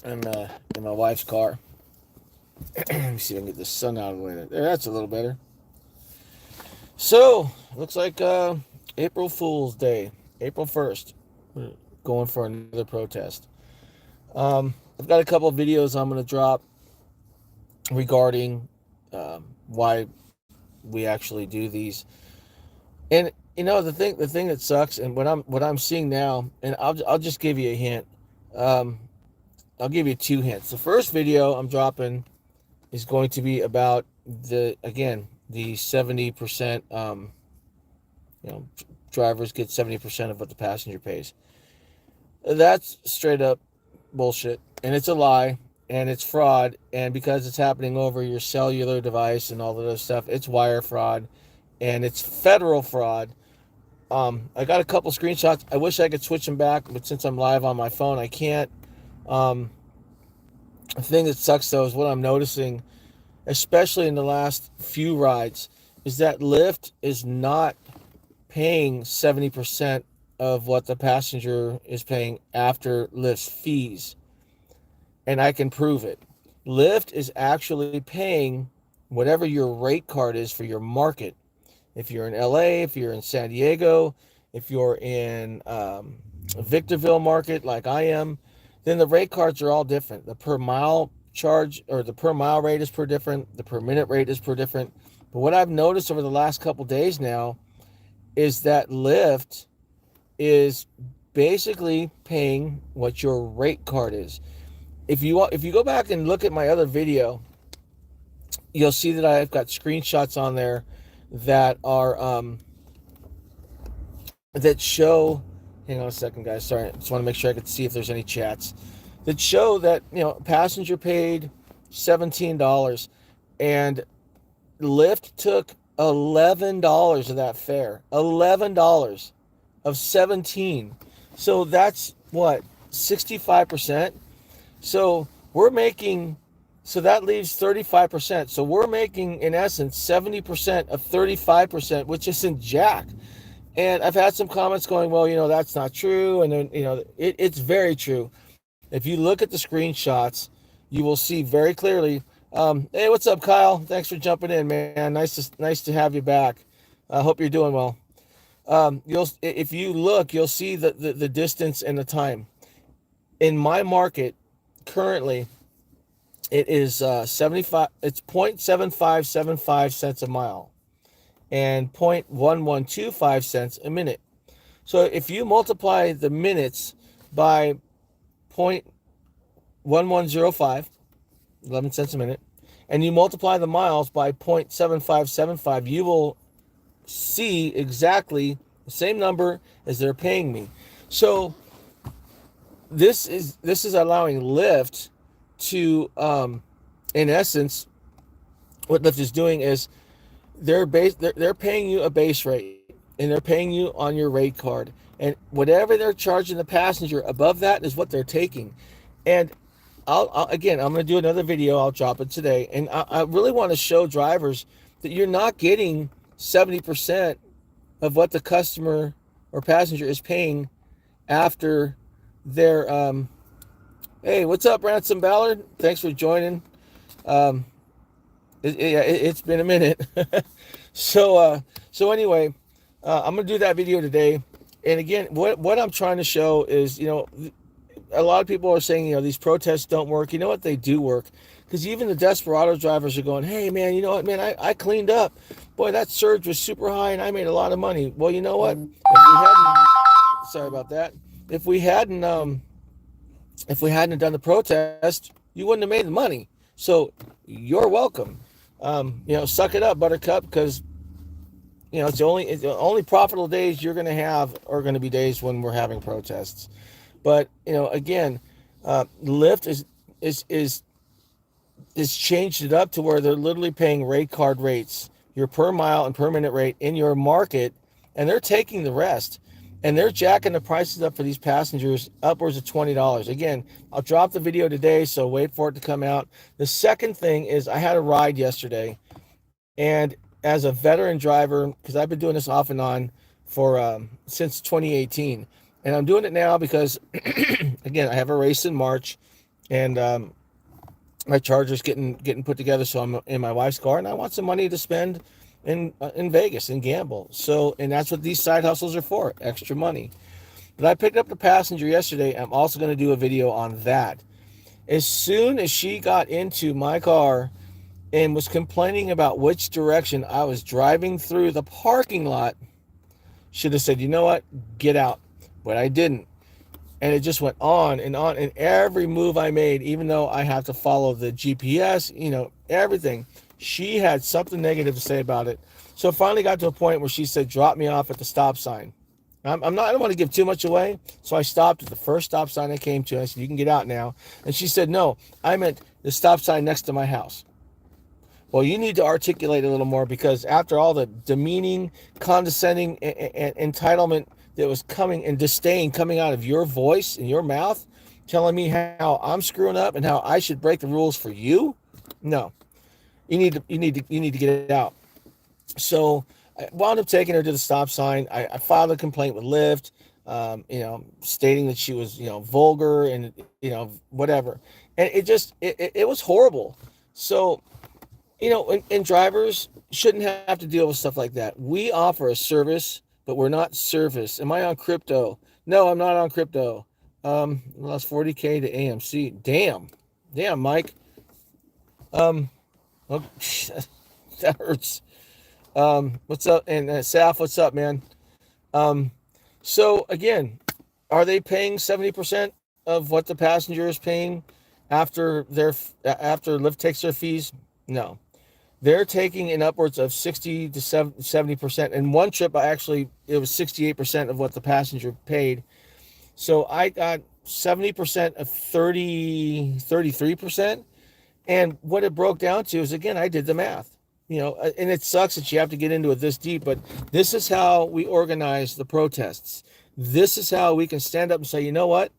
I'm in my wife's car. Let me see if I can get the sun out of the way. There, that's a little better. So, looks like April Fool's Day, April 1st. We're going for another protest. I've got a couple of videos I'm going to drop regarding why we actually do these. And the thing that sucks, and what I'm seeing now, and I'll just give you a hint. Um, I'll give you two hints. The first video I'm dropping is going to be about the 70%. You know, drivers get 70% of what the passenger pays. That's straight up bullshit, and it's a lie, and it's fraud. And because it's happening over your cellular device and all of this stuff, it's wire fraud, and it's federal fraud. I got a couple screenshots. I wish I could switch them back, but since I'm live on my phone, I can't. Um, the thing that sucks though is what I'm noticing, especially in the last few rides, is that Lyft is not paying 70% of what the passenger is paying after Lyft's fees. And I can prove it. Lyft is actually paying whatever your rate card is for your market. If you're in LA, if you're in San Diego, if you're in Victorville market like I am, then the rate cards are all different. The per mile charge or the per mile rate is per different. The per minute rate is per different. But what I've noticed over the last couple days now is that Lyft is basically paying what your rate card is. If you go back and look at my other video, you'll see that I've got screenshots on there that are that show. Hang on a second, guys. Sorry, I just want to make sure I could see if there's any chats that show that passenger paid $17 and Lyft took $11 of that fare. $11 of 17. So that's what, 65%. So we're making, so that leaves 35%. So we're making, in essence, 70% of 35%, which isn't jack. And I've had some comments going, well, that's not true. And then, it's very true. If you look at the screenshots, you will see very clearly. Hey, what's up, Kyle? Thanks for jumping in, man. Nice to have you back. I hope you're doing well. If you look, you'll see the distance and the time. In my market, currently, it is 75. It's 0.7575 cents a mile, and 0.1125 cents a minute. So if you multiply the minutes by 0.1105, 11 cents a minute, and you multiply the miles by 0.7575, you will see exactly the same number as they're paying me. So this is allowing Lyft to, in essence, what Lyft is doing is they're paying you a base rate, and they're paying you on your rate card, and whatever they're charging the passenger above that is what they're taking. And I'm going to do another video. I'll drop it today, and I really want to show drivers that you're not getting 70% of what the customer or passenger is paying after their hey, what's up, Ransom Ballard? Thanks for joining. It's been a minute. So anyway, I'm gonna do that video today. And again, what I'm trying to show is, a lot of people are saying, these protests don't work. You know what? They do work. Because even the Desperado drivers are going, hey, man, you know what, man, I cleaned up. Boy, that surge was super high, and I made a lot of money. Well, you know what? If we hadn't, sorry about that. If we hadn't done the protest, you wouldn't have made the money. So you're welcome. Suck it up, Buttercup, because it's the only profitable days you're going to have are going to be days when we're having protests. But again, Lyft is changed it up to where they're literally paying rate card rates, your per mile and per minute rate in your market, and they're taking the rest. And they're jacking the prices up for these passengers upwards of $20. Again, I'll drop the video today, so wait for it to come out. The second thing is I had a ride yesterday, and as a veteran driver, because I've been doing this off and on for since 2018, and I'm doing it now because, again, I have a race in March, and my charger's getting put together. So I'm in my wife's car, and I want some money to spend in Vegas and gamble. So, and that's what these side hustles are for, extra money. But I picked up the passenger yesterday. I'm also going to do a video on that. As soon as she got into my car and was complaining about which direction I was driving through the parking lot, should have said, you know what, get out. But I didn't. And it just went on and on. And every move I made, even though I have to follow the GPS, everything, she had something negative to say about it. So it finally got to a point where she said, drop me off at the stop sign. I don't want to give too much away. So I stopped at the first stop sign I came to. I said, you can get out now. And she said, no, I meant the stop sign next to my house. Well, you need to articulate a little more, because after all the demeaning, condescending, and entitlement that was coming, and disdain coming out of your voice and your mouth, telling me how I'm screwing up and how I should break the rules for you, no, you need to get it out. So I wound up taking her to the stop sign. I filed a complaint with Lyft, stating that she was, vulgar and, whatever. And it was horrible. So, and drivers shouldn't have to deal with stuff like that. We offer a service, but we're not service. Am I on crypto? No, I'm not on crypto. Lost 40K to AMC. Damn, Mike. Um, oh, that hurts. What's up? And Saf, what's up, man? Um, so again, are they paying 70% of what the passenger is paying after Lyft takes their fees? No. They're taking in upwards of 60 to 70%. In one trip, it was 68% of what the passenger paid. So I got 70% of 33%. And what it broke down to is, again, I did the math. And it sucks that you have to get into it this deep, but this is how we organize the protests. This is how we can stand up and say, you know what?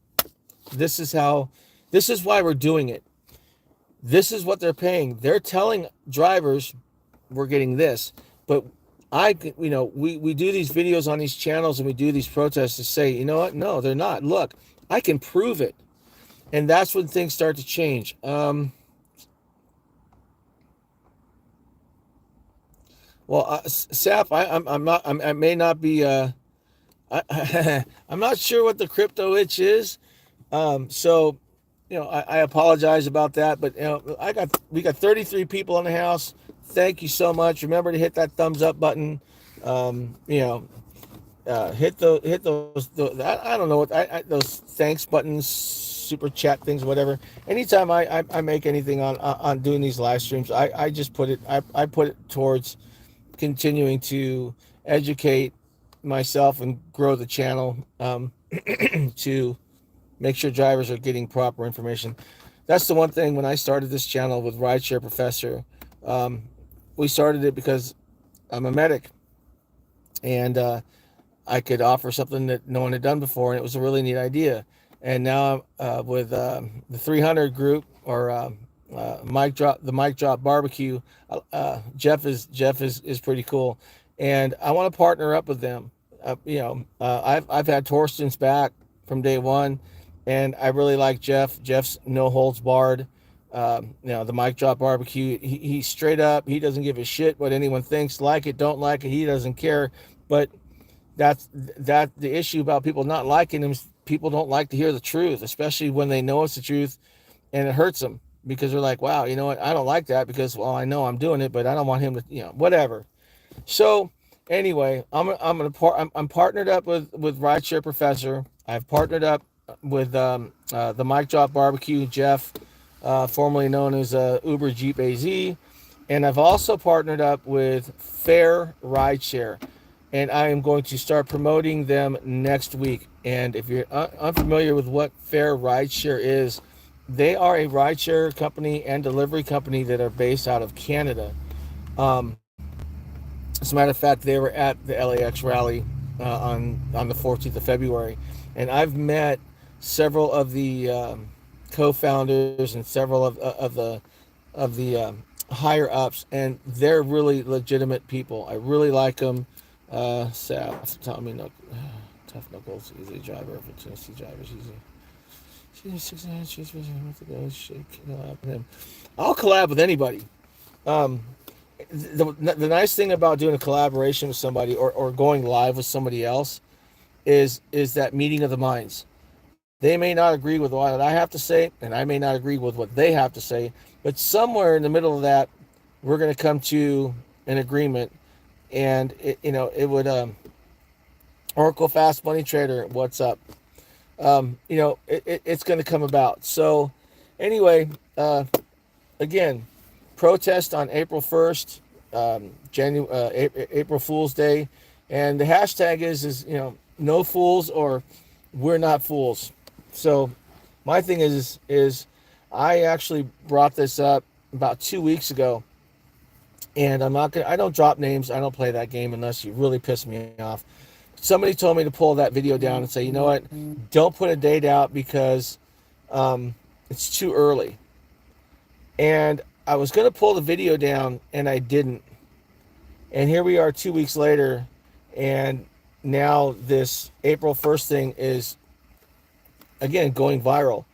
This is how, this is why we're doing it. This is what they're paying. They're telling drivers we're getting this, but we do these videos on these channels, and we do these protests to say, you know what? No, they're not. Look, I can prove it. And that's when things start to change. Saf, I may not be, I'm not sure what the crypto itch is. So, I apologize about that, but we got 33 people in the house. Thank you so much. Remember to hit that thumbs up button. Hit I don't know what those thanks buttons, super chat things, whatever. Anytime I make anything on doing these live streams, I just put it I put it towards continuing to educate myself and grow the channel, to make sure drivers are getting proper information. That's the one thing. When I started this channel with Rideshare Professor, we started it because I'm a medic, and I could offer something that no one had done before, and it was a really neat idea. And now with the 300 group, or the mic drop barbecue, Jeff is pretty cool, and I want to partner up with them. I've had Torsten's back from day one, and I really like Jeff. Jeff's no holds barred. The mic drop barbecue. He's straight up. He doesn't give a shit what anyone thinks. Like it, don't like it. He doesn't care. But that the issue about people not liking him is, people don't like to hear the truth, especially when they know it's the truth, and it hurts them, because they're like, wow, you know what? I don't like that, because, well, I know I'm doing it, but I don't want him to, whatever. So anyway, I'm partnered up with Rideshare Professor. I've partnered up with the Mic Drop Barbecue, Jeff, formerly known as Uber Jeep AZ, and I've also partnered up with Fair Rideshare, and I am going to start promoting them next week. And if you're unfamiliar with what Fair Rideshare is, they are a rideshare company and delivery company that are based out of Canada. Um, as a matter of fact, they were at the LAX rally on the 14th of February, and I've met several of the co-founders and several of the higher ups, and they're really legitimate people. I really like them. Saf, Tommy, no, tough knuckles, easy driver for Tennessee drivers, easy. I'll collab with anybody. Um, the nice thing about doing a collaboration with somebody, or going live with somebody else, is that meeting of the minds. They may not agree with what I have to say, and I may not agree with what they have to say, but somewhere in the middle of that, we're going to come to an agreement. And it would, Oracle Fast Money Trader, what's up? It's going to come about. So anyway, again, protest on April 1st, April Fool's Day, and the hashtag is no fools, or we're not fools. So my thing is I actually brought this up about 2 weeks ago, and I don't drop names. I don't play that game unless you really piss me off. Somebody told me to pull that video down and say, you know what, don't put a date out because it's too early. And I was going to pull the video down, and I didn't. And here we are 2 weeks later, and now this April 1st thing is, again, going viral.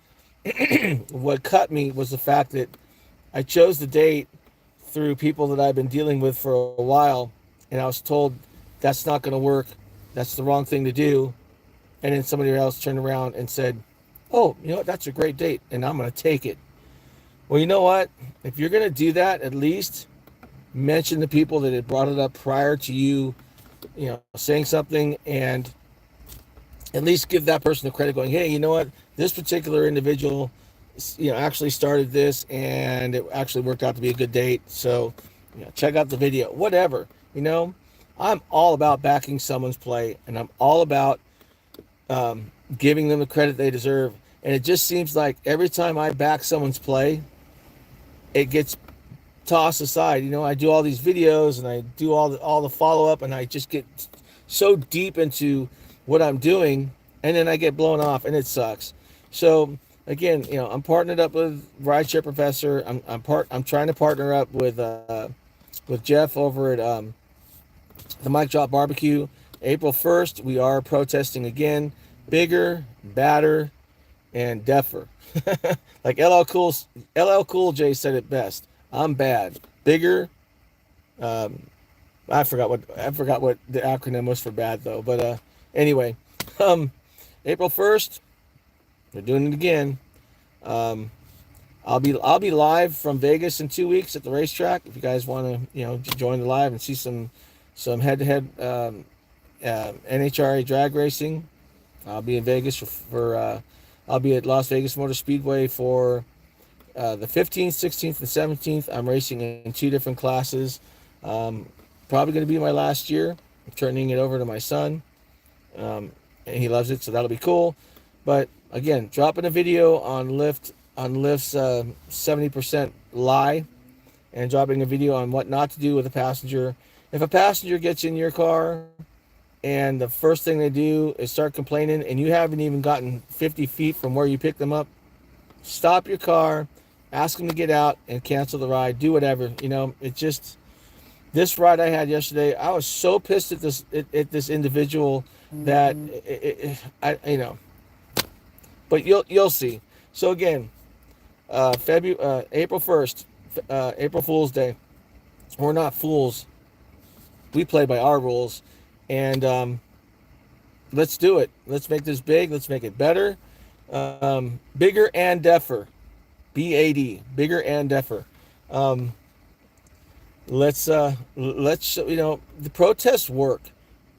What cut me was the fact that I chose the date through people that I've been dealing with for a while, and I was told that's not going to work. That's the wrong thing to do. And then somebody else turned around and said, oh, you know what, that's a great date, and I'm going to take it. Well, you know what? If you're going to do that, at least mention the people that had brought it up prior to you, saying something, and at least give that person the credit, going, hey, you know what? This particular individual, actually started this, and it actually worked out to be a good date. So, check out the video, whatever. I'm all about backing someone's play, and I'm all about giving them the credit they deserve. And it just seems like every time I back someone's play, it gets tossed aside. I do all these videos, and I do all the follow up, and I just get so deep into what I'm doing, and then I get blown off, and it sucks. So again, I'm partnered up with Rideshare Professor. I'm trying to partner up with Jeff over at the Mic Drop Barbecue. April 1st, we are protesting again. Bigger, badder, and deafer. Like LL Cool J said it best. I'm bad. Bigger. I forgot what the acronym was for bad though. But anyway, April 1st, we're doing it again. I'll be live from Vegas in 2 weeks at the racetrack. If you guys want to join the live and see some head-to-head NHRA drag racing, I'll be in Vegas for I'll be at Las Vegas Motor Speedway for the 15th, 16th, and 17th. I'm racing in 2 different classes. Probably going to be my last year. I'm turning it over to my son, and he loves it, so that'll be cool. But again, dropping a video on Lyft's 70% lie, and dropping a video on what not to do with a passenger. If a passenger gets in your car and the first thing they do is start complaining, and you haven't even gotten 50 feet from where you picked them up, stop your car, ask them to get out, and cancel the ride. Do whatever. It just, this ride I had yesterday, I was so pissed at this individual that but you'll see. So again, April 1st, April Fool's Day. We're not fools. We play by our rules. And let's do it. Let's make this big. Let's make it better. Bigger and deafer. BAD. Bigger and deafer. Let's the protests work.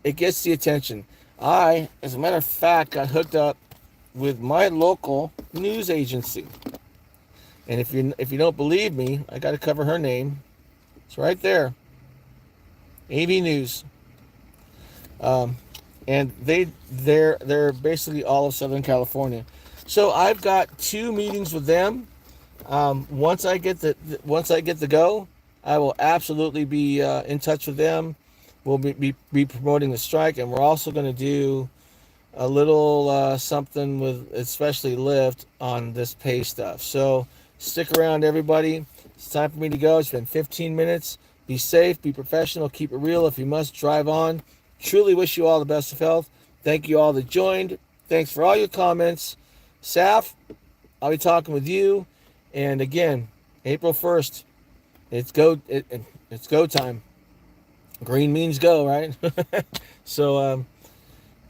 It gets the attention. I, as a matter of fact, got hooked up with my local news agency. And if you don't believe me, I got to cover her name. It's right there. AV News. And they're basically all of Southern California. So I've got 2 meetings with them. Once I get the go, I will absolutely be in touch with them. We'll be promoting the strike, and we're also going to do a little something with especially Lyft on this pay stuff. So stick around, everybody. It's time for me to go. It's been 15 minutes. Be safe, be professional, keep it real. If you must, drive on. Truly wish you all the best of health. Thank you all that joined. Thanks for all your comments. Saf, I'll be talking with you. And again, April 1st, it's go time. Green means go, right? So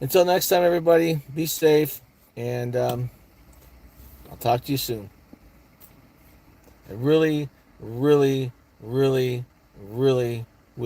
until next time, everybody, be safe, and I'll talk to you soon. I really, really, really, really